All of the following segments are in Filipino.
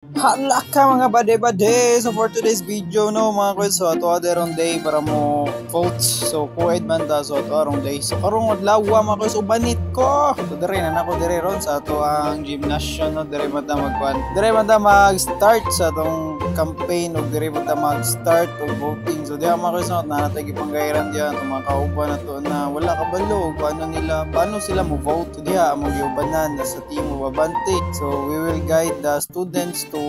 Hala ka mga bade-bade! So for today's video no mga kuys, so ato aderong day para mo vote. So kuwaid man ta so ato arong day. So karong adlaw mga kuys ubanit ko. So dire na nako dire ron sa ato ang gymnasium no, dire man ta magkuan. Dire man ta mag-start sa atong campaign o dire man ta mag-start og voting. So diha mga kuys no, natay gipanggahiran diyan itong mga kauban nato na wala kabalo paano sila mo vote. So diha mo giubanan sa team mo Abante. So we will guide the students to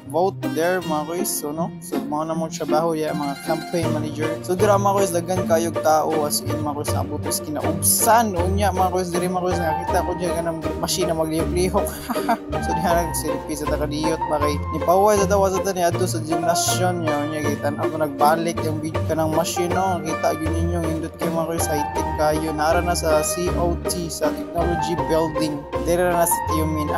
vote there mga kuys. So no, so mga namang trabaho ya mga campaign manager. So dira mga kuys daghan kayog tao as in mga kuys abot is kinaubsan unya mga kuys diri mga kuys nakita ko diya kanang machine na maglihok-lihok. So diha nagsilpi sa takadiyot ba kay ni paway sa tawa sa tani adto sa gymnasium nya gitan ako nagbalik yung video kanang machine no, kita gyud ninyo indot kay mga kuys high tech kayo nara na sa COT sa technology building dira na sa Tiumin.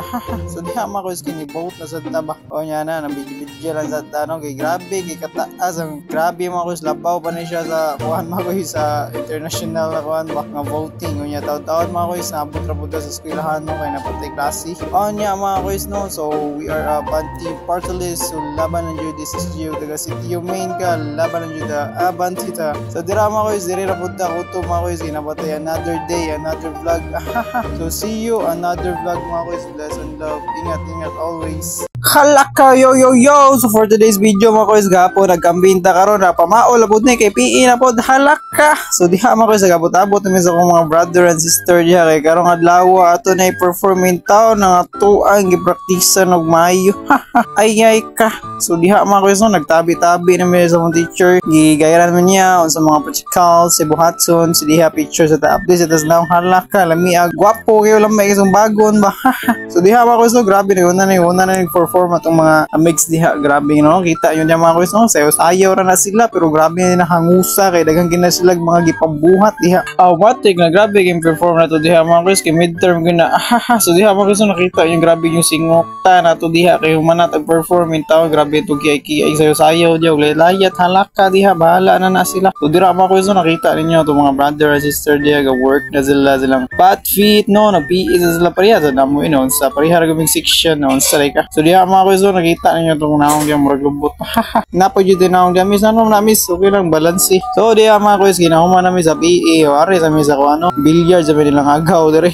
So diha mga kuys kini vote na sa taba o nya na nang video lang sa tanong kay grabe kay kataas ang grabe mga kuys labaw pa ni siya sa kuan mga kuys sa international na kuan bak nga voting o nya taon-taon mga kuys nabot ra pud sa eskwelahan no kay napatay klase o nya mga kuys no. So we are Abante party list. So laban lang jud this is Gio taga si Tiumin ka laban lang jud Abante ta. So dira mga kuys diri ra pud ta kuto mga kuys kinapatay another day another vlog. So see you another vlog mga kuys. Bless and love, ingat always. Hala ka yo. So for today's video mga kuys gapo nagkambinta karon na pamao labot ni kay PE na pod hala ka. So diha mga kuys gabot-abot mi sa akong mga brother and sister diha kay karong adlaw ato na i-perform in town nga tuang gipraktisan og maayo. Ay ka. So diha mga kuys no nagtabi-tabi na mi sa mga teacher gigayaran man niya on sa mga practicals si buhatson si diha picture sa ta-update sa tas daw hala ka lami gwapo kayo lang may isang bagon ba. So diha mga kuys no grabe na perform atong mga mix diha grabe no kita yun yung mga kuys no sayo ra na sila pero grabe na hangusa kay daghang gina sila mga gipabuhat diha matik na grabe yung perform na to diha mga kuys kay midterm gina. So diha mga kuys no nakita yung grabe yung singokta na to diha kay humanat ang perform in tao grabe to kiyay sayo diha og layat halaka diha bahala na sila. So dira mga kuys no nakita ninyo to mga brother and sister diha ga work na silang pat feet no nag-PE sila pareha sa damo ino sa pareha ra gaming section no sa ka. So diha mga kuys no nakita ninyo itong naong diya murag lubot. Napo dyan din naong diya miss ano namis okay lang balansi. So diha mga kuys ginahuman namin sa PE o ari sa misa ko ano billiard sa nilang agaw dire.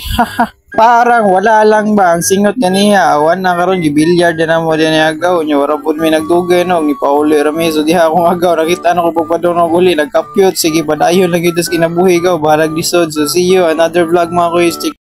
Parang wala lang ba ang singot ganiya awan na karon gibilyard na mo din agaw nya wala pud may nagdugay no ni Pauli Rami. So diha akong agaw nakita na ko pagpadong ng uli nagkapyot sige padayon lagi tas kinabuhi gaw balag lisod. So see you another vlog mga kuys.